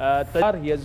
he has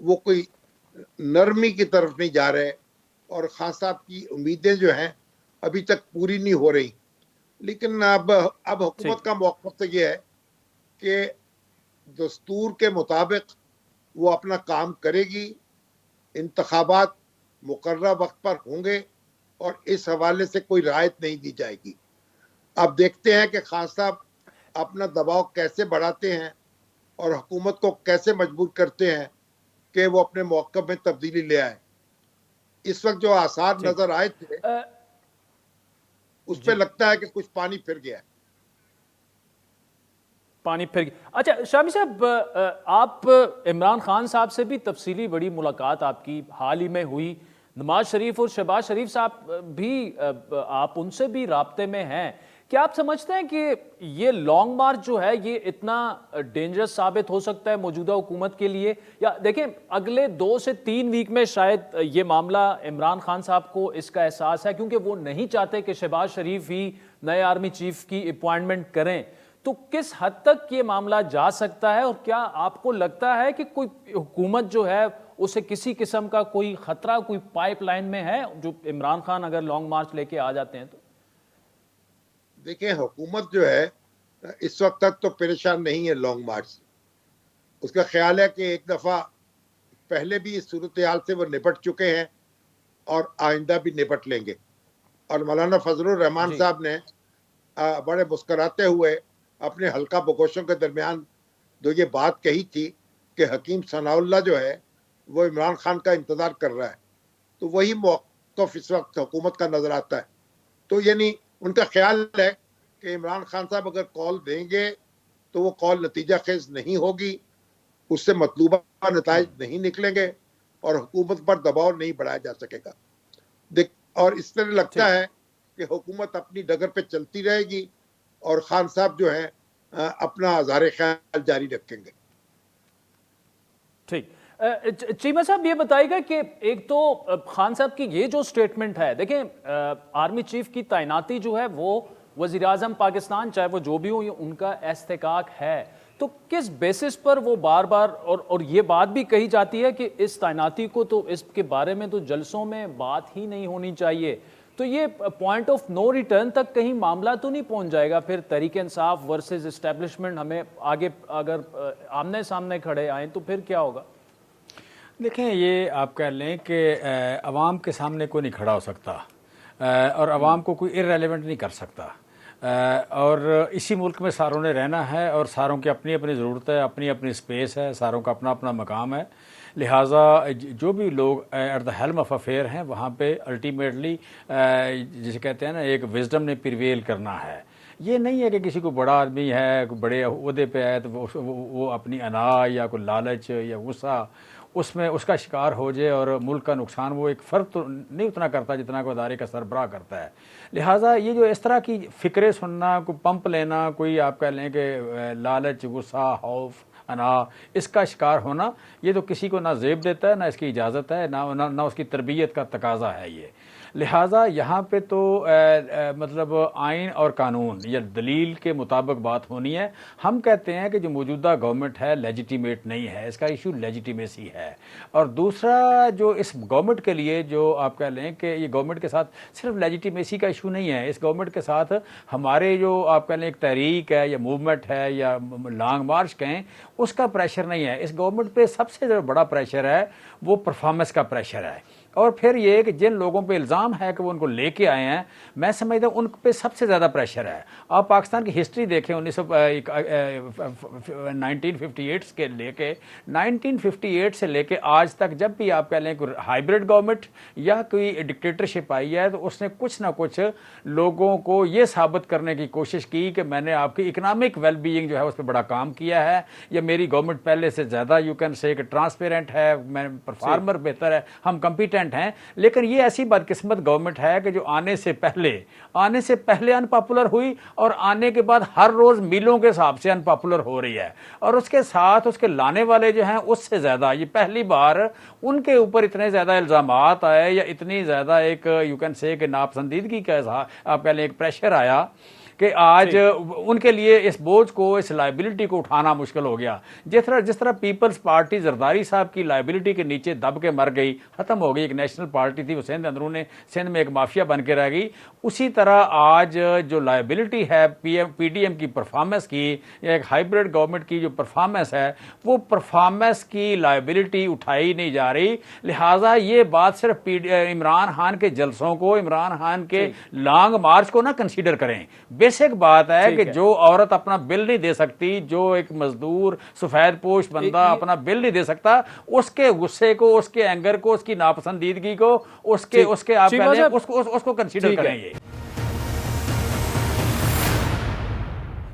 وہ کوئی نرمی کی طرف نہیں جا رہے اور خان صاحب کی امیدیں جو ہیں ابھی تک پوری نہیں ہو رہی. لیکن اب حکومت کا موقف تو یہ ہے کہ دستور کے مطابق وہ اپنا کام کرے گی. انتخابات مقررہ وقت پر ہوں گے اور اس حوالے سے کوئی رعایت نہیں دی جائے گی. اب دیکھتے ہیں کہ خان صاحب اپنا دباؤ کیسے بڑھاتے ہیں اور حکومت کو کیسے مجبور کرتے ہیں کہ وہ اپنے موقف میں تبدیلی لے آئے. اس وقت جو آثار نظر آئے تھے اس پہ لگتا ہے کہ کچھ پانی پھر گیا ہے. پانی پھر گیا. اچھا شامی صاحب، آپ عمران خان صاحب سے بھی تفصیلی بڑی ملاقات آپ کی حال ہی میں ہوئی. نواز شریف اور شہباز شریف صاحب بھی آپ ان سے بھی رابطے میں ہیں. کیا آپ سمجھتے ہیں کہ یہ لانگ مارچ جو ہے یہ اتنا ڈینجرس ثابت ہو سکتا ہے موجودہ حکومت کے لیے؟ یا دیکھیں اگلے 2 سے 3 ویک میں شاید یہ معاملہ عمران خان صاحب کو اس کا احساس ہے، کیونکہ وہ نہیں چاہتے کہ شہباز شریف ہی نئے آرمی چیف کی اپوائنٹمنٹ کریں. تو کس حد تک یہ معاملہ جا سکتا ہے اور کیا آپ کو لگتا ہے کہ کوئی حکومت جو ہے اسے کسی قسم کا کوئی خطرہ کوئی پائپ لائن میں ہے جو عمران خان اگر لانگ مارچ لے کے آ جاتے ہیں تو؟ دیکھیں حکومت جو ہے اس وقت تک تو پریشان نہیں ہے لانگ مارچ سے. اس کا خیال ہے کہ ایک دفعہ پہلے بھی اس صورتحال سے وہ نپٹ چکے ہیں اور آئندہ بھی نپٹ لیں گے. اور مولانا فضل الرحمان صاحب نے بڑے مسکراتے ہوئے اپنے حلقہ بگوشوں کے درمیان جو یہ بات کہی تھی کہ حکیم ثناء اللہ جو ہے وہ عمران خان کا انتظار کر رہا ہے، تو وہی موقف اس وقت حکومت کا نظر آتا ہے. تو یعنی ان کا خیال ہے کہ عمران خان صاحب اگر کال دیں گے تو وہ کال نتیجہ خیز نہیں ہوگی، اس سے مطلوبہ نتائج نہیں نکلیں گے اور حکومت پر دباؤ نہیں بڑھایا جا سکے گا. اور اس طرح لگتا ہے کہ حکومت اپنی ڈگر پہ چلتی رہے گی اور خان صاحب جو ہیں اپنا اظہار خیال جاری رکھیں گے. ٹھیک. چیمہ صاحب یہ بتائے گا کہ ایک تو خان صاحب کی یہ جو سٹیٹمنٹ ہے، دیکھیں آرمی چیف کی تعیناتی جو ہے وہ وزیر اعظم پاکستان چاہے وہ جو بھی ہو ان کا استحقاق ہے. تو کس بیسس پر وہ بار بار اور یہ بات بھی کہی جاتی ہے کہ اس تعیناتی کو تو اس کے بارے میں تو جلسوں میں بات ہی نہیں ہونی چاہیے. تو یہ پوائنٹ آف نو ریٹرن تک کہیں معاملہ تو نہیں پہنچ جائے گا پھر تحریک انصاف ورسز اسٹیبلشمنٹ ہمیں آگے اگر آمنے سامنے کھڑے آئیں تو پھر کیا ہوگا؟ دیکھیں یہ آپ کہہ لیں کہ عوام کے سامنے کوئی نہیں کھڑا ہو سکتا اور عوام کو کوئی ارریلیونٹ نہیں کر سکتا. اور اسی ملک میں ساروں نے رہنا ہے اور ساروں کی اپنی اپنی ضرورت ہے، اپنی اپنی سپیس ہے، ساروں کا اپنا اپنا مقام ہے. لہٰذا جو بھی لوگ at the helm of affair ہیں وہاں پہ الٹیمیٹلی جسے کہتے ہیں نا ایک وزڈم نے پریویل کرنا ہے. یہ نہیں ہے کہ کسی کو بڑا آدمی ہے کوئی بڑے عہدے پہ ہے تو وہ اپنی انا یا کوئی لالچ یا غصہ اس میں اس کا شکار ہو جائے اور ملک کا نقصان وہ ایک فرد تو نہیں اتنا کرتا جتنا کوئی ادارے کا سربراہ کرتا ہے. لہٰذا یہ جو اس طرح کی فکریں سننا، کوئی پمپ لینا، کوئی آپ کہہ لیں کہ لالچ، غصہ، خوف، انا، اس کا شکار ہونا، یہ تو کسی کو نہ زیب دیتا ہے، نہ اس کی اجازت ہے، نہ اس کی تربیت کا تقاضا ہے یہ. لہٰذا یہاں پہ تو مطلب آئین اور قانون یا دلیل کے مطابق بات ہونی ہے. ہم کہتے ہیں کہ جو موجودہ گورنمنٹ ہے لیجیٹیمیٹ نہیں ہے، اس کا ایشو لیجیٹیمیسی ہے. اور دوسرا جو اس گورنمنٹ کے لیے جو آپ کہہ لیں کہ یہ گورنمنٹ کے ساتھ صرف لیجیٹیمیسی کا ایشو نہیں ہے، اس گورنمنٹ کے ساتھ ہمارے جو آپ کہہ لیں ایک تحریک ہے یا موومنٹ ہے یا لانگ مارچ کہیں، اس کا پریشر نہیں ہے. اس گورنمنٹ پہ سب سے جو بڑا پریشر ہے وہ پرفارمنس کا پریشر ہے. اور پھر یہ کہ جن لوگوں پہ الزام ہے کہ وہ ان کو لے کے آئے ہیں، میں سمجھتا ہوں ان پہ سب سے زیادہ پریشر ہے. آپ پاکستان کی ہسٹری دیکھیں 1958 کے لے کے 1958 سے لے کے آج تک جب بھی آپ کہہ لیں کوئی ہائیبرڈ گورنمنٹ یا کوئی ڈکٹیٹرشپ آئی ہے تو اس نے کچھ نہ کچھ لوگوں کو یہ ثابت کرنے کی کوشش کی کہ میں نے آپ کی اکنامک ویل بینگ جو ہے اس پہ بڑا کام کیا ہے، یا میری گورنمنٹ پہلے سے زیادہ یو کین سے کہ ٹرانسپیرنٹ ہے، میں پرفارمر بہتر ہے، ہم کمپیٹنٹ ہیں. لیکن یہ ایسی بدقسمت گورنمنٹ ہے کہ جو آنے سے پہلے ان پاپولر ہوئی اور آنے کے بعد ہر روز میلوں کے حساب سے ان پاپولر ہو رہی ہے. اور اس کے ساتھ اس کے لانے والے جو ہیں اس سے زیادہ، یہ پہلی بار ان کے اوپر اتنے زیادہ الزامات آئے یا اتنی زیادہ ایک یو کین سے کہ ناپسندیدگی کا آپ کہہ لیں ایک پریشر آیا کہ آج ان کے لیے اس بوجھ کو, اس لائبلٹی کو اٹھانا مشکل ہو گیا. جس طرح پیپلز پارٹی زرداری صاحب کی لائبلٹی کے نیچے دب کے مر گئی, ختم ہو گئی, ایک نیشنل پارٹی تھی, وہ سندھ میں ایک مافیا بن کے رہ گئی, اسی طرح آج جو لائبلٹی ہے پی ڈی ایم کی پرفارمنس کی, یا ایک ہائیبریڈ گورنمنٹ کی جو پرفارمنس ہے, وہ پرفارمنس کی لائبلٹی اٹھائی نہیں جا رہی. لہٰذا یہ بات صرف عمران خان کے جلسوں کو, عمران خان کے لانگ مارچ کو نہ کنسیڈر کریں. بیسک بات ہے کہ جو عورت اپنا بل نہیں دے سکتی, جو ایک مزدور سفید پوش بندہ اپنا بل نہیں دے سکتا, اس کے غصے کو, اس کے اینگر کو, اس کی ناپسندیدگی کو, اس کے آپ اس کو کنسیڈر کریں. یہ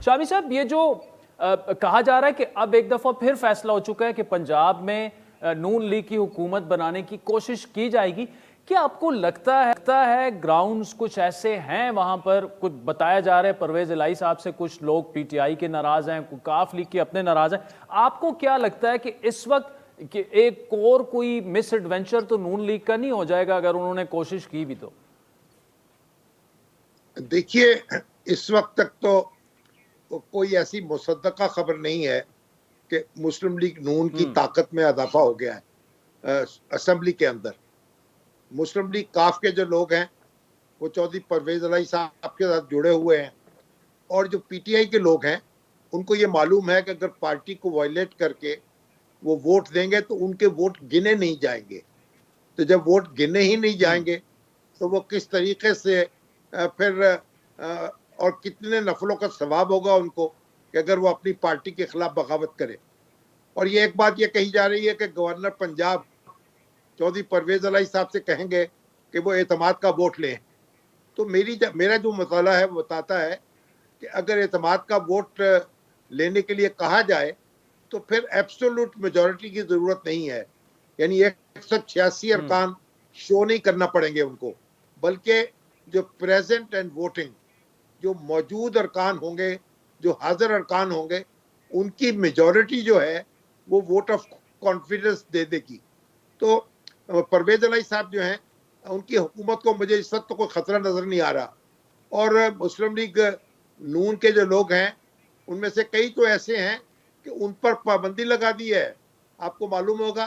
شامی صاحب, یہ جو کہا جا رہا ہے کہ اب ایک دفعہ پھر فیصلہ ہو چکا ہے کہ پنجاب میں نون لیگ کی حکومت بنانے کی کوشش کی جائے گی, کیا آپ کو لگتا ہے گراؤنڈز کچھ ایسے ہیں وہاں پر؟ کچھ بتایا جا رہا ہے پرویز الہی صاحب سے کچھ لوگ پی ٹی آئی کے ناراض ہیں, کاف لیگ کے اپنے ناراض ہیں. آپ کو کیا لگتا ہے کہ اس وقت کہ ایک اور کوئی مس ایڈونچر تو نون لیگ کا نہیں ہو جائے گا اگر انہوں نے کوشش کی بھی؟ تو دیکھیے, اس وقت تک تو کوئی ایسی مصدقہ خبر نہیں ہے کہ مسلم لیگ نون کی طاقت میں اضافہ ہو گیا ہے اسمبلی کے اندر. مسلم لیگ کاف کے جو لوگ ہیں وہ چودھری پرویز الہی صاحب کے ساتھ جڑے ہوئے ہیں, اور جو پی ٹی آئی کے لوگ ہیں ان کو یہ معلوم ہے کہ اگر پارٹی کو وائلیٹ کر کے وہ ووٹ دیں گے تو ان کے ووٹ گنے نہیں جائیں گے. تو جب ووٹ گنے ہی نہیں جائیں گے تو وہ کس طریقے سے پھر اور کتنے نفلوں کا ثواب ہوگا ان کو کہ اگر وہ اپنی پارٹی کے خلاف بغاوت کرے. اور یہ ایک بات یہ کہی جا رہی ہے کہ گورنر پنجاب چودھری پرویز الہی صاحب سے کہیں گے کہ وہ اعتماد کا ووٹ لیں. تو میرا جو مطالعہ ہے وہ بتاتا ہے کہ اگر اعتماد کا ووٹ لینے کے لیے کہا جائے تو پھر ایبسولوٹ میجورٹی کی ضرورت نہیں ہے, یعنی 186 ارکان شو نہیں کرنا پڑیں گے ان کو, بلکہ جو پریزنٹ اینڈ ووٹنگ, جو موجود ارکان ہوں گے, جو حاضر ارکان ہوں گے, ان کی میجورٹی جو ہے وہ ووٹ آف کانفیڈنس دے دے گی. تو پرویز الہی صاحب جو ہیں ان کی حکومت کو مجھے اس وقت تو کوئی خطرہ نظر نہیں آ رہا. اور مسلم لیگ نون کے جو لوگ ہیں ان میں سے کئی تو ایسے ہیں کہ ان پر پابندی لگا دی ہے. آپ کو معلوم ہوگا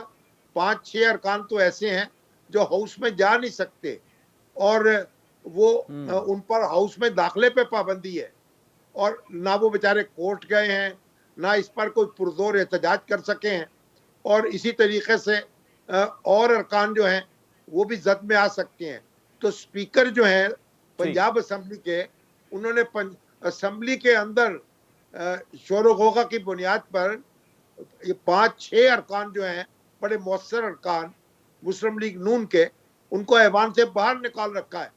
5-6 ارکان تو ایسے ہیں جو ہاؤس میں جا نہیں سکتے, اور وہ ان پر ہاؤس میں داخلے پہ پابندی ہے, اور نہ وہ بیچارے کورٹ گئے ہیں, نہ اس پر کوئی پرزور احتجاج کر سکے ہیں. اور اسی طریقے سے اور ارکان جو ہیں وہ بھی زد میں آ سکتے ہیں. تو سپیکر جو ہیں پنجاب اسمبلی کے, انہوں نے اسمبلی کے اندر شور و غوغا کی بنیاد پر یہ 5-6 ارکان جو ہیں بڑے مؤثر ارکان مسلم لیگ نون کے, ان کو ایوان سے باہر نکال رکھا ہے.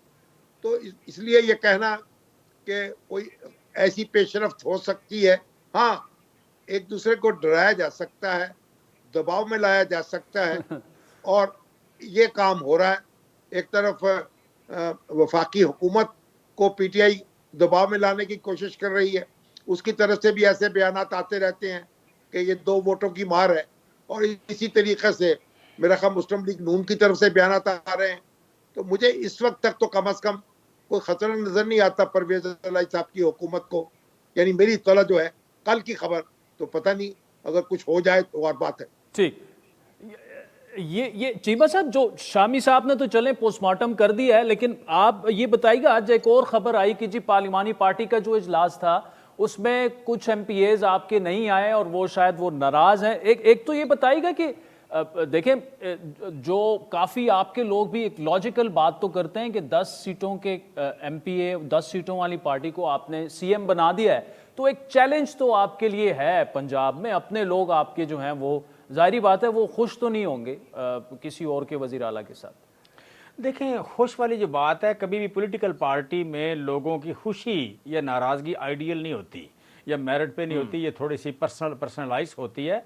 تو اس لیے یہ کہنا کہ کوئی ایسی پیش رفت ہو سکتی ہے, ہاں ایک دوسرے کو ڈرایا جا سکتا ہے, دباؤ میں لایا جا سکتا ہے, اور یہ کام ہو رہا ہے. ایک طرف وفاقی حکومت کو پی ٹی آئی دباؤ میں لانے کی کوشش کر رہی ہے, اس کی طرف سے بھی ایسے بیانات آتے رہتے ہیں کہ یہ 2 ووٹوں کی مار ہے, اور اسی طریقے سے میرا خیال مسلم لیگ نون کی طرف سے بیانات آ رہے ہیں. تو مجھے اس وقت تک تو کم از کم کوئی خطرہ نظر نہیں آتا پرویز الہی صاحب کی حکومت کو. یعنی میری اطلاع جو ہے کل کی خبر, تو پتہ نہیں اگر کچھ ہو جائے تو اور بات ہے. ٹھیک, یہ چیمہ صاحب جو شامی صاحب نے تو چلیں پوسٹ مارٹم کر دیا ہے, لیکن آپ یہ بتائیے گا, آج ایک اور خبر آئی کہ جی پارلیمانی پارٹی کا جو اجلاس تھا اس میں کچھ ایم پی ایز آپ کے نہیں آئے اور وہ شاید وہ ناراض ہیں. ایک تو یہ بتائیے گا کہ دیکھیں جو کافی آپ کے لوگ بھی ایک لاجیکل بات تو کرتے ہیں کہ 10 سیٹوں کے ایم پی اے, 10 سیٹوں والی پارٹی کو آپ نے سی ایم بنا دیا ہے, تو ایک چیلنج تو آپ کے لیے ہے پنجاب میں. اپنے لوگ آپ کے جو ہیں وہ ظاہری بات ہے وہ خوش تو نہیں ہوں گے کسی اور کے وزیر اعلیٰ کے ساتھ. دیکھیں, خوش والی جو بات ہے, کبھی بھی پولیٹیکل پارٹی میں لوگوں کی خوشی یا ناراضگی آئیڈیل نہیں ہوتی یا میرٹ پہ نہیں ہوتی, یہ تھوڑی سی پرسنلائز ہوتی ہے.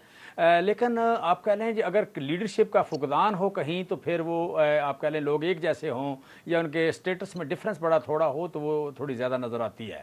لیکن آپ کہہ لیں اگر لیڈرشپ کا فقدان ہو کہیں تو پھر وہ آپ کہہ لیں لوگ ایک جیسے ہوں یا ان کے اسٹیٹس میں ڈفرنس بڑا تھوڑا ہو تو وہ تھوڑی زیادہ نظر آتی ہے.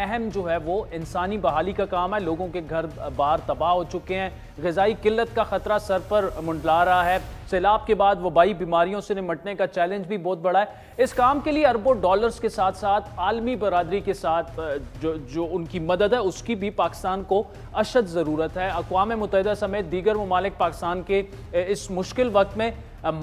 اہم جو ہے وہ انسانی بحالی کا کام ہے. لوگوں کے گھر بار تباہ ہو چکے ہیں, غذائی قلت کا خطرہ سر پر منڈلا رہا ہے, سیلاب کے بعد وبائی بیماریوں سے نمٹنے کا چیلنج بھی بہت بڑا ہے. اس کام کے لیے اربوں ڈالرز کے ساتھ ساتھ عالمی برادری کے ساتھ جو ان کی مدد ہے اس کی بھی پاکستان کو اشد ضرورت ہے. اقوام متحدہ سمیت دیگر ممالک پاکستان کے اس مشکل وقت میں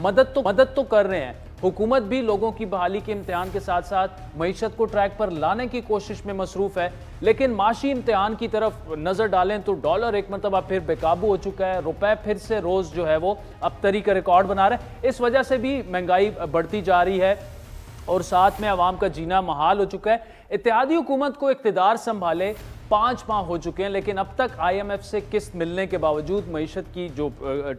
مدد تو کر رہے ہیں. حکومت بھی لوگوں کی بحالی کے امتحان کے ساتھ ساتھ معیشت کو ٹریک پر لانے کی کوشش میں مصروف ہے. لیکن معاشی امتحان کی طرف نظر ڈالیں تو ڈالر ایک مرتبہ پھر بے قابو ہو چکا ہے, روپے پھر سے روز جو ہے وہ ابتری کا ریکارڈ بنا رہے ہیں. اس وجہ سے بھی مہنگائی بڑھتی جا رہی ہے اور ساتھ میں عوام کا جینا محال ہو چکا ہے. اتحادی حکومت کو اقتدار سنبھالے 5 ماہ ہو چکے ہیں, لیکن اب تک آئی ایم ایف سے قسط ملنے کے باوجود معیشت کی جو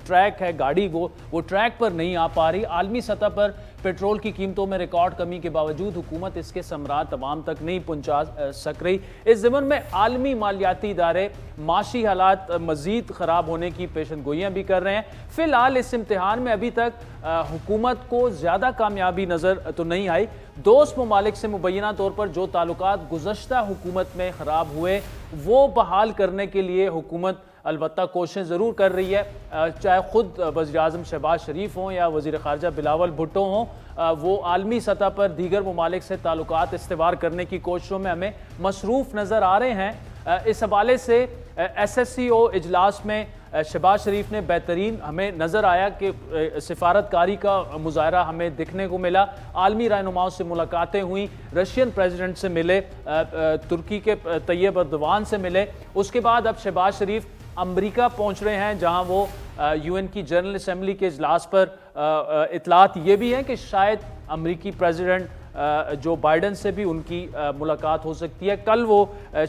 ٹریک ہے گاڑی وہ ٹریک پر نہیں آ پا رہی. عالمی سطح پر پیٹرول کی قیمتوں میں ریکارڈ کمی کے باوجود حکومت اس کے ثمرات عوام تک نہیں پہنچا سک رہی. اس ضمن میں عالمی مالیاتی ادارے معاشی حالات مزید خراب ہونے کی پیشن گوئیاں بھی کر رہے ہیں. فی الحال اس امتحان میں ابھی تک حکومت کو زیادہ کامیابی نظر تو نہیں آئی. دوست ممالک سے مبینہ طور پر جو تعلقات گزشتہ حکومت میں خراب ہوئے وہ بحال کرنے کے لیے حکومت البتہ کوششیں ضرور کر رہی ہے. چاہے خود وزیر اعظم شہباز شریف ہوں یا وزیر خارجہ بلاول بھٹو ہوں, وہ عالمی سطح پر دیگر ممالک سے تعلقات استوار کرنے کی کوششوں میں ہمیں مصروف نظر آ رہے ہیں. اس حوالے سے ایس ایس سی او اجلاس میں شہباز شریف نے بہترین ہمیں نظر آیا کہ سفارتکاری کا مظاہرہ ہمیں دیکھنے کو ملا. عالمی رہنماؤں سے ملاقاتیں ہوئیں, رشین پریزیڈنٹ سے ملے, ترکی کے طیب اردوان سے ملے. اس کے بعد اب شہباز شریف امریکہ پہنچ رہے ہیں جہاں وہ یو این کی جنرل اسمبلی کے اجلاس پر اطلاعات یہ بھی ہیں کہ شاید امریکی پریزیڈنٹ جو بائیڈن سے بھی ان کی ملاقات ہو سکتی ہے. کل وہ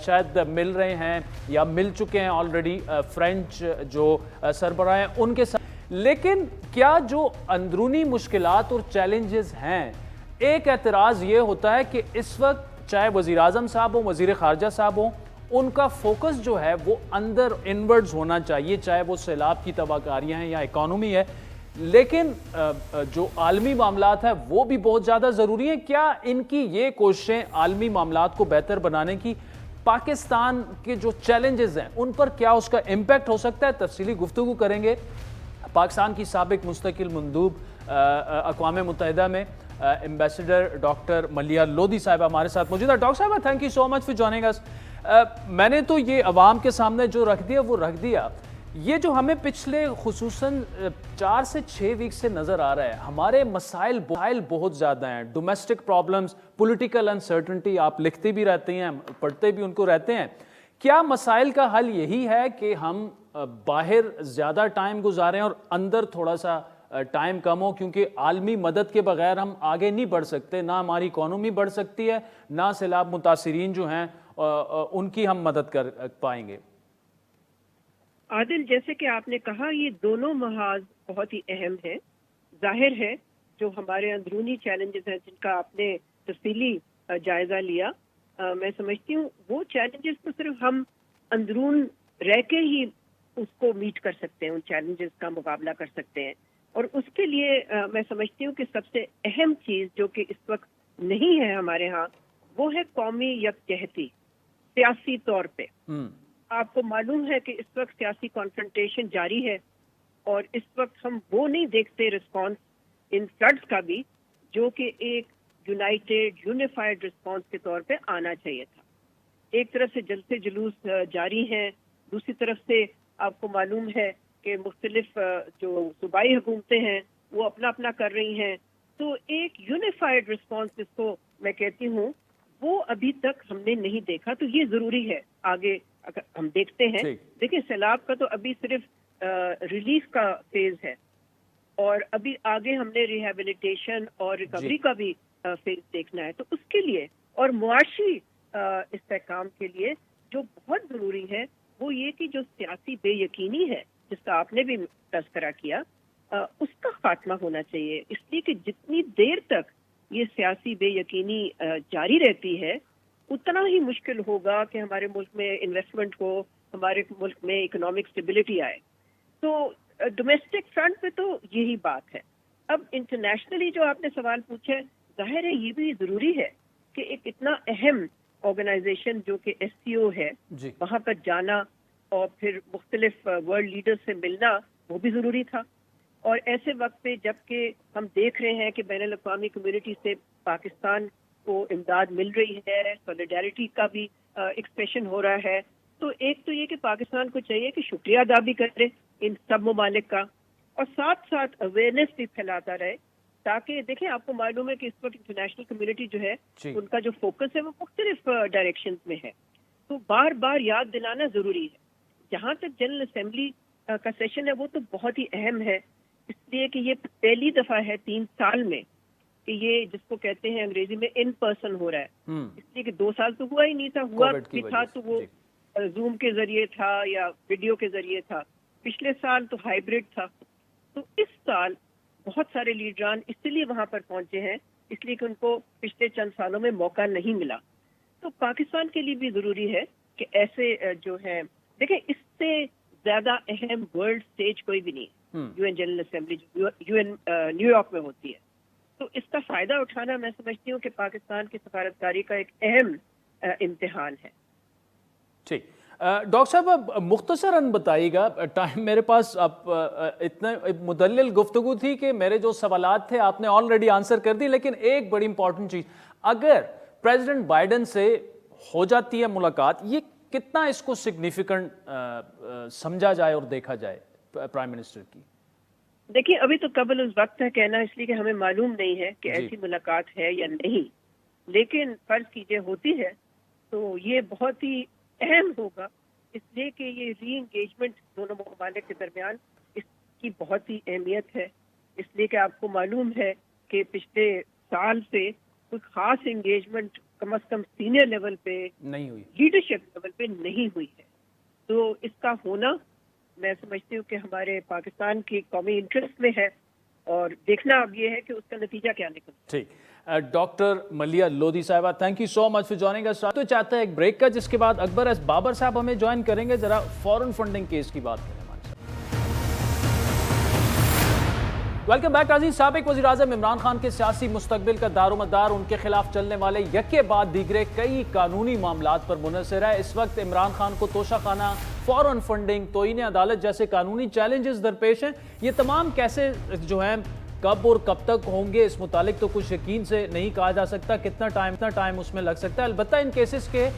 شاید مل رہے ہیں یا مل چکے ہیں آلریڈی فرینچ جو سربراہ ہیں ان کے ساتھ. لیکن کیا جو اندرونی مشکلات اور چیلنجز ہیں, ایک اعتراض یہ ہوتا ہے کہ اس وقت چاہے وزیر اعظم صاحب ہوں, وزیر خارجہ صاحب ہوں, ان کا فوکس جو ہے وہ اندر انورڈز ہونا چاہیے, چاہے وہ سیلاب کی تباہ کاریاں ہیں یا اکانومی ہے. لیکن جو عالمی معاملات ہیں وہ بھی بہت زیادہ ضروری ہیں. کیا ان کی یہ کوششیں عالمی معاملات کو بہتر بنانے کی پاکستان کے جو چیلنجز ہیں ان پر کیا اس کا امپیکٹ ہو سکتا ہے؟ تفصیلی گفتگو کریں گے. پاکستان کی سابق مستقل مندوب اقوام متحدہ میں ایمبیسڈر ڈاکٹر ملیہ لودھی صاحبہ ہمارے ساتھ موجود ہے. ڈاکٹر صاحبہ, thank you so much for joining us. میں نے تو یہ عوام کے سامنے جو رکھ دیا وہ رکھ دیا. یہ جو ہمیں پچھلے خصوصاً 4 سے 6 ویک سے نظر آ رہا ہے, ہمارے مسائل بہت زیادہ ہیں. ڈومیسٹک پرابلمز, پولیٹیکل انسرٹنٹی, آپ لکھتے بھی رہتے ہیں, پڑھتے بھی ان کو رہتے ہیں. کیا مسائل کا حل یہی ہے کہ ہم باہر زیادہ ٹائم گزاریں اور اندر تھوڑا سا ٹائم کم ہو, کیونکہ عالمی مدد کے بغیر ہم آگے نہیں بڑھ سکتے, نہ ہماری اکانومی بڑھ سکتی ہے, نہ سیلاب متاثرین جو ہیں ان کی ہم مدد کر پائیں گے؟ عادل, جیسے کہ آپ نے کہا, یہ دونوں محاذ بہت ہی اہم ہیں. ظاہر ہے جو ہمارے اندرونی چیلنجز ہیں جن کا آپ نے تفصیلی جائزہ لیا, میں سمجھتی ہوں وہ چیلنجز تو صرف ہم اندرون رہ کے ہی اس کو میٹ کر سکتے ہیں, ان چیلنجز کا مقابلہ کر سکتے ہیں. اور اس کے لیے میں سمجھتی ہوں کہ سب سے اہم چیز جو کہ اس وقت نہیں ہے ہمارے ہاں وہ ہے قومی یکجہتی سیاسی طور پہ. آپ کو معلوم ہے کہ اس وقت سیاسی کانفرنٹیشن جاری ہے اور اس وقت ہم وہ نہیں دیکھتے رسپانس ان فلڈز کا بھی جو کہ ایک یونائٹیڈ یونیفائڈ رسپانس کے طور پہ آنا چاہیے تھا. ایک طرف سے جلسے جلوس جاری ہیں, دوسری طرف سے آپ کو معلوم ہے کہ مختلف جو صوبائی حکومتیں ہیں وہ اپنا اپنا کر رہی ہیں. تو ایک یونیفائڈ رسپانس جس کو میں کہتی ہوں وہ ابھی تک ہم نے نہیں دیکھا. تو یہ ضروری ہے آگے اگر ہم دیکھتے ہیں. دیکھیں, سیلاب کا تو ابھی صرف ریلیف کا فیز ہے اور ابھی آگے ہم نے ریہیبلیٹیشن اور ریکوری کا بھی فیز دیکھنا ہے. تو اس کے لیے اور معاشی استحکام کے لیے جو بہت ضروری ہے وہ یہ کہ جو سیاسی بے یقینی ہے جس کا آپ نے بھی تذکرہ کیا, اس کا خاتمہ ہونا چاہیے. اس لیے کہ جتنی دیر تک یہ سیاسی بے یقینی جاری رہتی ہے اتنا ہی مشکل ہوگا کہ ہمارے ملک میں انویسٹمنٹ ہو, ہمارے ملک میں اکنامک اسٹیبلٹی آئے. تو ڈومیسٹک فرنٹ پہ تو یہی بات ہے. اب انٹرنیشنلی جو آپ نے سوال پوچھے, ظاہر ہے یہ بھی ضروری ہے کہ ایک اتنا اہم آرگنائزیشن جو کہ SCO ہے جی وہاں پر جانا اور پھر مختلف ورلڈ لیڈر سے ملنا وہ بھی ضروری تھا. اور ایسے وقت پہ جب کہ ہم دیکھ رہے ہیں کہ بین الاقوامی کمیونٹی سے پاکستان کو امداد مل رہی ہے, سولیڈیرٹی کا بھی ایکسپریشن ہو رہا ہے, تو ایک تو یہ کہ پاکستان کو چاہیے کہ شکریہ ادا بھی کرے ان سب ممالک کا, اور ساتھ ساتھ اویئرنیس بھی پھیلاتا رہے, تاکہ دیکھیں آپ کو معلوم ہے کہ اس وقت انٹرنیشنل کمیونٹی جو ہے جی ان کا جو فوکس ہے وہ مختلف ڈائریکشنز میں ہے, تو بار بار یاد دلانا ضروری ہے. جہاں تک جنرل اسمبلی کا سیشن ہے وہ تو بہت ہی اہم ہے, اس لیے کہ یہ پہلی دفعہ ہے 3 سال میں کہ یہ جس کو کہتے ہیں انگریزی میں ان پرسن ہو رہا ہے, اس لیے کہ 2 سال تو ہوا ہی نہیں تھا, ہوا کووڈ کی بھی تھا وجہ تو سے. وہ جی زوم کے ذریعے تھا یا ویڈیو کے ذریعے تھا, پچھلے سال تو ہائیبرڈ تھا. تو اس سال بہت سارے لیڈران اس لیے وہاں پر پہنچے ہیں اس لیے کہ ان کو پچھلے چند سالوں میں موقع نہیں ملا. تو پاکستان کے لیے بھی ضروری ہے کہ ایسے جو ہیں, دیکھیں اس سے زیادہ اہم ورلڈ سٹیج کوئی بھی نہیں ہے. UN جنرل اسمبلی جو UN نیو یارک میں ہوتی ہے, تو اس کا فائدہ اٹھانا میں سمجھتی ہوں کہ پاکستان کی سفارتکاری کا ایک اہم امتحان ہے. ٹھیک. ڈاکٹر صاحب اب مختصراً بتائیے گا, ٹائم میرے پاس اب اتنا مدلل گفتگو تھی کہ میرے جو سوالات تھے آپ نے آلریڈی آنسر کر دی, لیکن ایک بڑی امپورٹنٹ چیز, اگر پریزیڈنٹ بائیڈن سے ہو جاتی ہے ملاقات, یہ کتنا اس کو سگنیفیکنٹ سمجھا جائے اور دیکھا جائے پرائم منسٹر کی؟ دیکھیے ابھی تو قبل اس وقت ہے کہنا, اس لیے کہ ہمیں معلوم نہیں ہے کہ جی. ایسی ملاقات ہے یا نہیں, لیکن فرض کیجئے ہوتی ہے تو یہ بہت ہی اہم ہوگا, اس لیے کہ یہ ری انگیجمنٹ دونوں ممالک کے درمیان اس کی بہت ہی اہمیت ہے. اس لیے کہ آپ کو معلوم ہے کہ پچھلے سال سے کوئی خاص انگیجمنٹ کم از کم سینئر لیول پہ نہیں ہوئی, لیڈرشپ لیول پہ نہیں ہوئی ہے. تو اس کا ہونا میں سمجھتی ہوں کہ ہمارے پاکستان کی قومی انٹرسٹ میں ہے, اور دیکھنا اب یہ ہے کہ اس کا نتیجہ کیا نکلتا ہے. ٹھیک. ڈاکٹر ملیہ لودھی صاحبہ, thank you so much for joining us. تو چاہتا ہے ایک بریک کا, جس کے بعد اکبر ایس بابر صاحب ہمیں جوائن کریں گے, ذرا فورن فنڈنگ کیس کی بات کریں ہمارے ساتھ. ویلکم بیک عزیز. سابق وزیر اعظم عمران خان کے سیاسی مستقبل کا دار و مدار ان کے خلاف چلنے والے یکے بعد دیگرے کئی قانونی معاملات پر منحصر ہے. اس وقت عمران خان کو توشہ خانہ, فورن فنڈنگ, توہین عدالت جیسے قانونی چیلنجز درپیش ہیں. یہ تمام کیسے جو ہیں کب اور کب تک ہوں گے, اس متعلق تو کچھ یقین سے نہیں کہا جا سکتا کتنا ٹائم اس میں لگ سکتا ہے. البتہ ان کیسز کے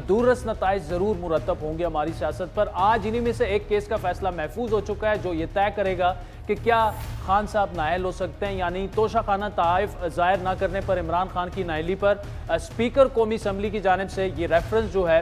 دوررس نتائج ضرور مرتب ہوں گے ہماری سیاست پر. آج انہی میں سے ایک کیس کا فیصلہ محفوظ ہو چکا ہے جو یہ طے کرے گا کہ کیا خان صاحب نااہل ہو سکتے ہیں, یعنی توشہ خانہ تحائف ظاہر نہ کرنے پر عمران خان کی نااہلی پر اسپیکر قومی اسمبلی کی جانب سے یہ ریفرنس جو ہے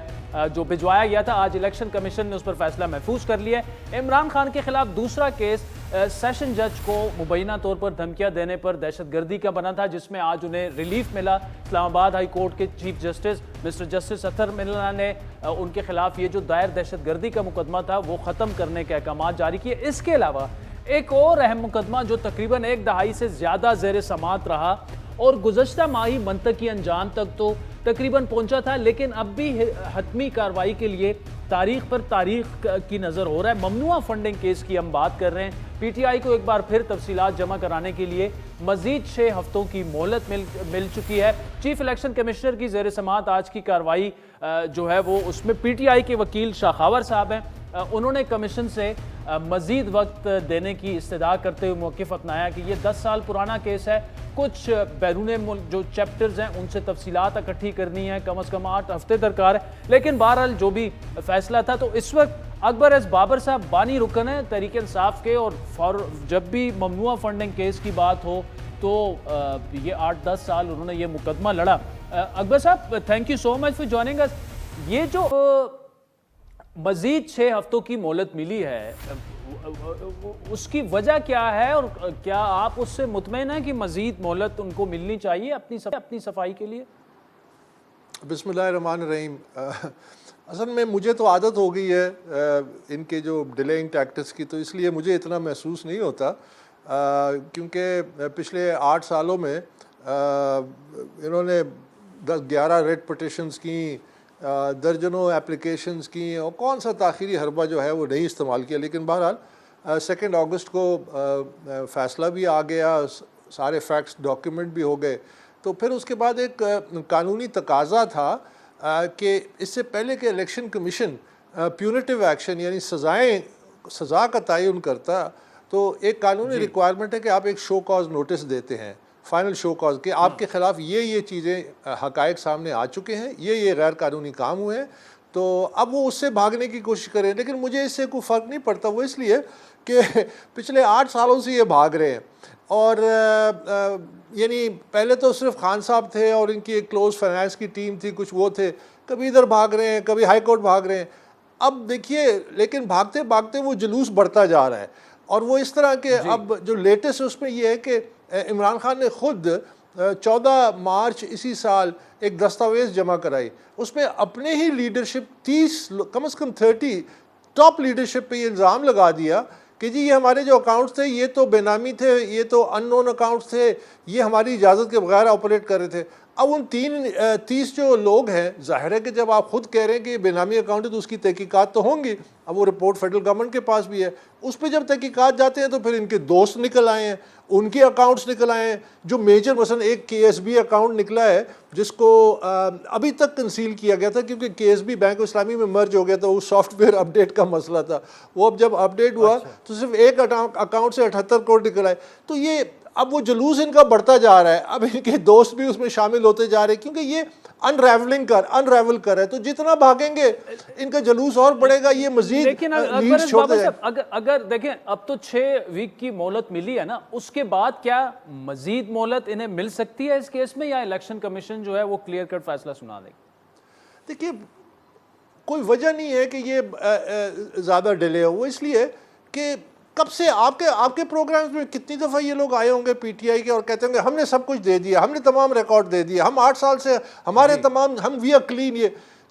جو بھجوایا گیا تھا, آج الیکشن کمیشن نے اس پر فیصلہ محفوظ کر لیا ہے. عمران خان کے خلاف دوسرا کیس سیشن جج کو مبینہ طور پر دھمکیاں دینے پر دہشت گردی کا بنا تھا, جس میں آج انہیں ریلیف ملا. اسلام آباد ہائی کورٹ کے چیف جسٹس مسٹر جسٹس اطہر ملنا نے ان کے خلاف یہ جو دائر دہشت گردی کا مقدمہ تھا وہ ختم کرنے کے احکامات جاری کیے. اس کے علاوہ ایک اور اہم مقدمہ جو تقریباً 1 دہائی سے زیادہ زیر سماعت رہا اور گزشتہ ماہی منطقی انجام تک تو تقریباً پہنچا تھا, لیکن اب بھی حتمی کارروائی کے لیے تاریخ پر تاریخ کی نظر ہو رہا ہے. ممنوعہ فنڈنگ کیس کی ہم بات کر رہے ہیں. پی ٹی آئی کو ایک بار پھر تفصیلات جمع کرانے کے لیے مزید 6 ہفتوں کی مہلت مل چکی ہے. چیف الیکشن کمشنر کی زیر سماعت آج کی کارروائی جو ہے وہ اس میں پی ٹی آئی کے وکیل شاخاور صاحب ہیں. انہوں نے کمیشن سے مزید وقت دینے کی استدعا کرتے ہوئے موقف اپنایا کہ یہ 10 سال پرانا کیس ہے, کچھ بیرون ملک جو چیپٹرز ہیں ان سے تفصیلات اکٹھی کرنی ہے, کم از کم 8 ہفتے درکار ہے. لیکن بہرحال جو بھی فیصلہ تھا, تو اس وقت اکبر ایس بابر صاحب بانی رکن ہیں تحریک انصاف کے, اور جب بھی ممنوعہ فنڈنگ کیس کی بات ہو تو یہ 8-10 سال انہوں نے یہ مقدمہ لڑا. اکبر صاحب thank you so much for joining us. یہ جو مزید 6 ہفتوں کی مہلت ملی ہے اس کی وجہ کیا ہے, اور کیا آپ اس سے مطمئن ہیں کہ مزید مہلت ان کو ملنی چاہیے اپنی صفائی کے لیے؟ بسم اللہ الرحمن الرحیم. اصل میں مجھے تو عادت ہو گئی ہے ان کے جو ڈیلینگ ٹیکٹکس کی, تو اس لیے مجھے اتنا محسوس نہیں ہوتا, کیونکہ پچھلے 8 سالوں میں انہوں نے 10-11 ریٹ پٹیشنز کی, درجنوں اپلیکیشنز کی, اور کون سا تاخیری حربہ جو ہے وہ نہیں استعمال کیا. لیکن بہرحال 2 اگست کو فیصلہ بھی آ گیا, سارے فیکٹس ڈاکیومنٹ بھی ہو گئے. تو پھر اس کے بعد ایک قانونی تقاضا تھا کہ اس سے پہلے کہ الیکشن کمیشن پیونیٹیو ایکشن یعنی سزا کا تعین کرتا، تو ایک قانونی ریکوائرمنٹ ہے کہ آپ ایک شو کاز نوٹس دیتے ہیں، فائنل شو کاز، کہ آپ کے خلاف یہ چیزیں حقائق سامنے آ چکے ہیں، یہ غیر قانونی کام ہوئے ہیں، تو اب وہ اس سے بھاگنے کی کوشش کریں. لیکن مجھے اس سے کوئی فرق نہیں پڑتا، وہ اس لیے کہ پچھلے 8 سالوں سے یہ بھاگ رہے ہیں. اور یعنی پہلے تو صرف خان صاحب تھے اور ان کی ایک کلوز فائنانس کی ٹیم تھی، کچھ وہ تھے، کبھی ادھر بھاگ رہے ہیں، کبھی ہائی کورٹ بھاگ رہے ہیں. اب دیکھیے لیکن بھاگتے بھاگتے وہ جلوس بڑھتا جا رہا ہے. اور وہ اس طرح کہ اب جو لیٹسٹ اس میں یہ ہے کہ عمران خان نے خود 14 مارچ اسی سال ایک دستاویز جمع کرائی، اس میں اپنے ہی لیڈرشپ 30 کم از کم 30 ٹاپ لیڈرشپ پہ یہ الزام لگا دیا کہ جی یہ ہمارے جو اکاؤنٹس تھے یہ تو بے نامی تھے، یہ تو ان نون اکاؤنٹس تھے، یہ ہماری اجازت کے بغیر آپریٹ کر رہے تھے. اب ان 30 جو لوگ ہیں، ظاہر ہے کہ جب آپ خود کہہ رہے ہیں کہ یہ بے نامی اکاؤنٹ ہے تو اس کی تحقیقات تو ہوں گی. اب وہ رپورٹ فیڈرل گورنمنٹ کے پاس بھی ہے، اس پہ جب تحقیقات جاتے ہیں تو پھر ان کے دوست نکل آئے ہیں، ان کے اکاؤنٹس نکل آئے ہیں جو میجر، مثلا ایک KSB اکاؤنٹ نکلا ہے جس کو ابھی تک کنسیل کیا گیا تھا کیونکہ KSB بینک اسلامی میں مرج ہو گیا تھا، وہ سافٹ ویئر اپڈیٹ کا مسئلہ تھا. وہ اب جب اپڈیٹ ہوا تو صرف ایک اکاؤنٹ سے 78 کروڑ نکل آئے. تو یہ اب وہ جلوس ان کا بڑھتا جا رہا ہے، اب ان کے دوست بھی اس میں شامل ہوتے جا رہے ہیں کیونکہ یہ انریول کر ہے. تو جتنا بھاگیں گے ان کا جلوس اور بڑھے گا، یہ مزید لیکن لیڈز چھوڑتے جائیں. اگر دیکھیں اب تو 6 ویک کی مہلت ملی ہے نا، اس کے بعد کیا مزید مہلت انہیں مل سکتی ہے اس کیس میں، یا الیکشن کمیشن جو ہے وہ کلیئر کٹ فیصلہ سنا دے گی؟ دیکھیے کوئی وجہ نہیں ہے کہ یہ زیادہ ڈیلے ہو. وہ اس لیے کہ کب سے آپ کے پروگرامز میں کتنی دفعہ یہ لوگ آئے ہوں گے PTI کے اور کہتے ہوں گے ہم نے سب کچھ دے دیا، ہم نے تمام ریکارڈ دے دیا، ہم 8 سال سے ہمارے تمام ہم وی آر کلین. یہ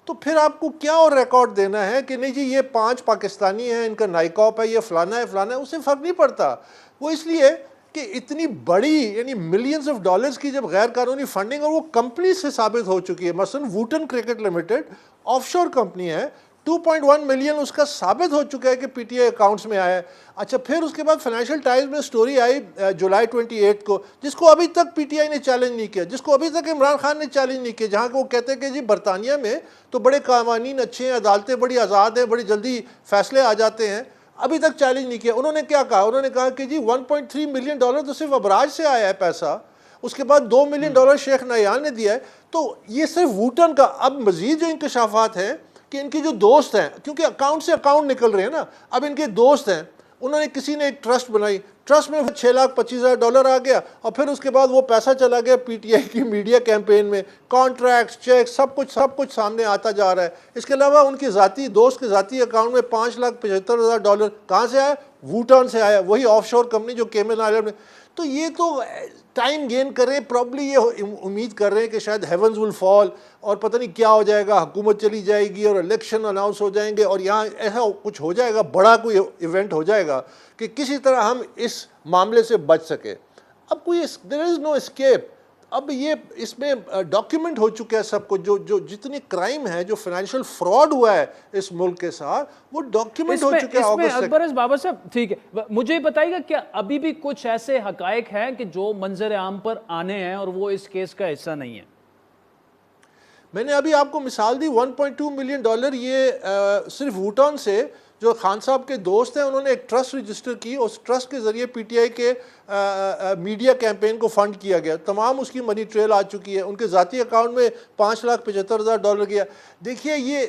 تو پھر آپ کو کیا اور ریکارڈ دینا ہے کہ نہیں جی یہ 5 پاکستانی ہیں، ان کا نائکاپ ہے، یہ فلانا ہے فلانا ہے، اس سے فرق نہیں پڑتا. وہ اس لیے کہ اتنی بڑی یعنی ملینز آف ڈالرز کی جب غیر قانونی فنڈنگ اور وہ کمپنی سے ثابت ہو چکی ہے، مثلا ووٹن کرکٹ لمیٹڈ آف شور کمپنی ہے، 2.1 ملین اس کا ثابت ہو چکا ہے کہ PTI اکاؤنٹس میں آیا ہے. اچھا پھر اس کے بعد فائنینشیل ٹائمز میں سٹوری آئی جولائی 28 کو، جس کو ابھی تک PTI نے چیلنج نہیں کیا، جس کو ابھی تک عمران خان نے چیلنج نہیں کیا، جہاں کہ وہ کہتے ہیں کہ جی برطانیہ میں تو بڑے قوانین اچھے ہیں، عدالتیں بڑی آزاد ہیں، بڑی جلدی فیصلے آ جاتے ہیں. ابھی تک چیلنج نہیں کیا. انہوں نے کیا کہا؟ انہوں نے کہا کہ جی 1.3 ملین ڈالر تو صرف ابراج سے آیا ہے پیسہ، اس کے بعد 2 ملین ڈالر شیخ نہیان نے دیا ہے. تو یہ صرف ووٹن کا. اب مزید جو انکشافات ہیں کہ ان کی جو دوست ہیں، کیونکہ اکاؤنٹ سے اکاؤنٹ نکل رہے ہیں نا، اب ان کے دوست ہیں، انہوں نے کسی نے ایک ٹرسٹ بنائی، ٹرسٹ میں 6,25,000 آ گیا اور پھر اس کے بعد وہ پیسہ چلا گیا PTI کی میڈیا کیمپین میں، کانٹریکٹس، چیک، سب کچھ سامنے آتا جا رہا ہے. اس کے علاوہ ان کے ذاتی دوست کے ذاتی اکاؤنٹ میں $5,75,000 کہاں سے آیا؟ ووٹان سے آیا، وہی آف شور کمپنی جو کیمن آئلینڈ میں. تو یہ تو ٹائم گین کر رہے ہیں، پرابلی یہ امید کر رہے ہیں کہ شاید ہیونز ول فال اور پتہ نہیں کیا ہو جائے گا، حکومت چلی جائے گی اور الیکشن اناؤنس ہو جائیں گے اور یہاں ایسا کچھ ہو جائے گا، بڑا کوئی ایونٹ ہو جائے گا کہ کسی طرح ہم اس معاملے سے بچ سکے. اب کوئی دیر از نو اسکیپ. اب یہ اس میں ڈاکیومنٹ ہو چکا ہے سب کچھ، جو جتنی کرائم ہے، جو فائنینشیل فراڈ ہوا ہے اس ملک کے ساتھ، وہ ڈاکیومنٹ ہو چکا ہے. اس میں اکبر بابا صاحب ٹھیک ہے، مجھے بتائیے گا کیا ابھی بھی کچھ ایسے حقائق ہیں کہ جو منظر عام پر آنے ہیں اور وہ اس کیس کا حصہ نہیں ہے؟ میں نے ابھی آپ کو مثال دی، 1.2 ملین ڈالر یہ صرف ووٹان سے جو خان صاحب کے دوست ہیں انہوں نے ایک ٹرسٹ رجسٹر کی، اس ٹرسٹ کے ذریعے PTI کے میڈیا کیمپین کو فنڈ کیا گیا. تمام اس کی منی ٹریل آ چکی ہے. ان کے ذاتی اکاؤنٹ میں $5,75,000 گیا. دیکھیے یہ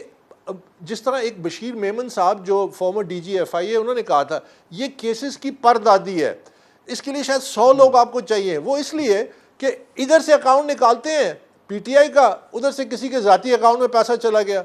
جس طرح ایک بشیر میمن صاحب جو فارمر DG FIA انہوں نے کہا تھا یہ کیسز کی پردادی ہے، اس کے لیے شاید 100 لوگ آپ کو چاہیے. وہ اس لیے کہ ادھر سے اکاؤنٹ نکالتے ہیں PTI کا، ادھر سے کسی کے ذاتی اکاؤنٹ میں پیسہ چلا گیا.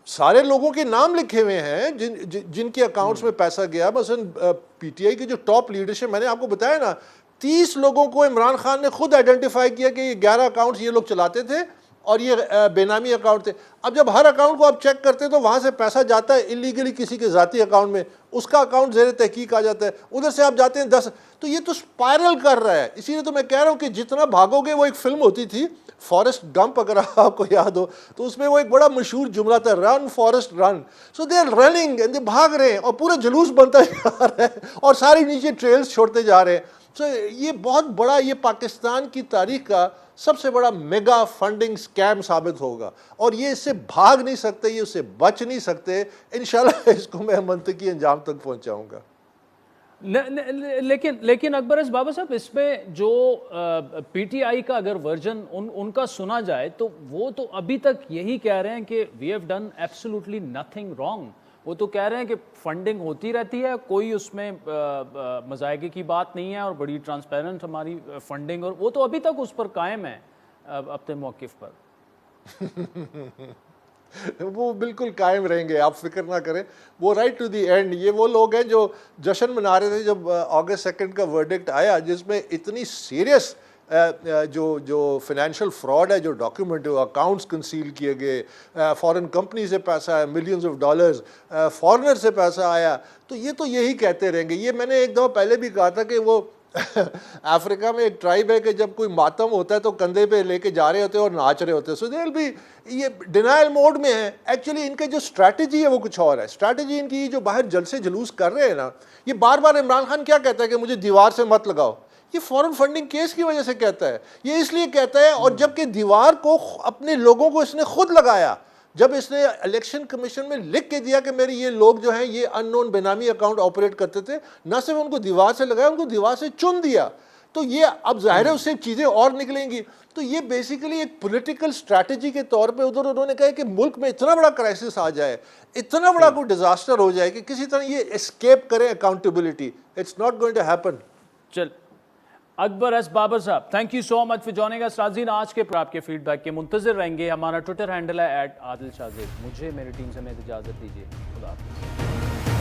سارے لوگوں کے نام لکھے ہوئے ہیں جن کے اکاؤنٹس میں پیسہ گیا. مثلا PTI کی جو ٹاپ لیڈرشپ، میں نے آپ کو بتایا نا، 30 لوگوں کو عمران خان نے خود آئیڈینٹیفائی کیا کہ یہ 11 اکاؤنٹس یہ لوگ چلاتے تھے اور یہ بے نامی اکاؤنٹ تھے. اب جب ہر اکاؤنٹ کو آپ چیک کرتے ہیں تو وہاں سے پیسہ جاتا ہے اللیگلی کسی کے ذاتی اکاؤنٹ میں، اس کا اکاؤنٹ زیر تحقیق آ جاتا ہے، ادھر سے آپ جاتے ہیں 10. تو یہ تو اسپائرل کر رہا ہے. اسی لیے تو میں کہہ رہا ہوں کہ جتنا بھاگو گے، وہ ایک فلم ہوتی تھی فارسٹ گمپ، اگر آپ کو یاد ہو تو اس میں وہ ایک بڑا مشہور جملہ تھا، run Forrest run. So they are running and they بھاگ رہے ہیں اور پورا جلوس بنتا جا رہا ہے اور ساری نیچے ٹریلز چھوڑتے جا رہے ہیں. سو یہ بہت بڑا، یہ پاکستان کی تاریخ کا سب سے بڑا میگا فنڈنگ سکیم ثابت ہوگا، اور یہ اس سے بھاگ نہیں سکتے، یہ اس سے بچ نہیں سکتے. انشاءاللہ اس کو میں منطقی انجام تک پہنچاؤں گا. لیکن اکبر اس بابا صاحب، اس میں جو پی ٹی آئی کا اگر ورژن ان کا سنا جائے تو وہ تو ابھی تک یہی کہہ رہے ہیں کہ we have done absolutely nothing wrong. وہ تو کہہ رہے ہیں کہ فنڈنگ ہوتی رہتی ہے، کوئی اس میں مذائقے کی بات نہیں ہے، اور بڑی ٹرانسپیرنٹ ہماری فنڈنگ، اور وہ تو ابھی تک اس پر قائم ہے اپنے موقف پر. وہ بالکل قائم رہیں گے، آپ فکر نہ کریں. وہ رائٹ ٹو دی اینڈ. یہ وہ لوگ ہیں جو جشن منا رہے تھے جب اگست 2 کا ورڈکٹ آیا، جس میں اتنی سیریس جو فائنینشیل فراڈ ہے، جو ڈاکیومنٹ اکاؤنٹس کنسیل کیے گئے، فارن کمپنی سے پیسہ آیا، ملینز آف ڈالرز، فارنر سے پیسہ آیا، تو یہ تو یہی کہتے رہیں گے. یہ میں نے ایک دفعہ پہلے بھی کہا تھا کہ وہ افریقہ میں ایک ٹرائب ہے کہ جب کوئی ماتم ہوتا ہے تو کندھے پہ لے کے جا رہے ہوتے ہیں اور ناچ رہے ہوتے ہیں. سو دے ول بی، یہ ڈینائل موڈ میں ہے. ایکچولی ان کے جو اسٹریٹجی ہے وہ کچھ اور ہے. اسٹریٹجی ان کی جو باہر جلسے جلوس کر رہے ہیں نا، یہ بار بار عمران خان کیا کہتا ہے کہ مجھے دیوار سے مت لگاؤ. یہ فورن فنڈنگ کیس کی وجہ سے کہتا ہے، یہ اس لیے کہتا ہے. اور جبکہ دیوار کو اپنے لوگوں کو اس نے خود لگایا. جب اس نے الیکشن کمیشن میں لکھ کے دیا کہ میرے یہ لوگ جو ہیں یہ ان نون بینامی اکاؤنٹ آپریٹ کرتے تھے، نہ صرف ان کو دیوار سے لگایا، ان کو دیوار سے چن دیا. تو یہ اب ظاہر ہے اس سے چیزیں اور نکلیں گی. تو یہ بیسیکلی ایک پولیٹیکل اسٹریٹجی کے طور پہ ادھر انہوں نے کہا کہ ملک میں اتنا بڑا کرائسس آ جائے، اتنا بڑا کوئی ڈیزاسٹر ہو جائے کہ کسی طرح یہ اسکیپ کریں accountability. It's not going to happen. چل اکبر ایس بابر صاحب، thank you so much for joining us. ناظرین، آج کے پر آپ کے فیڈ بیک کے منتظر رہیں گے. ہمارا ٹویٹر ہینڈل ہے @عادل شاہ زیب. مجھے میری ٹیم سے اجازت دیجیے. خدا حافظ.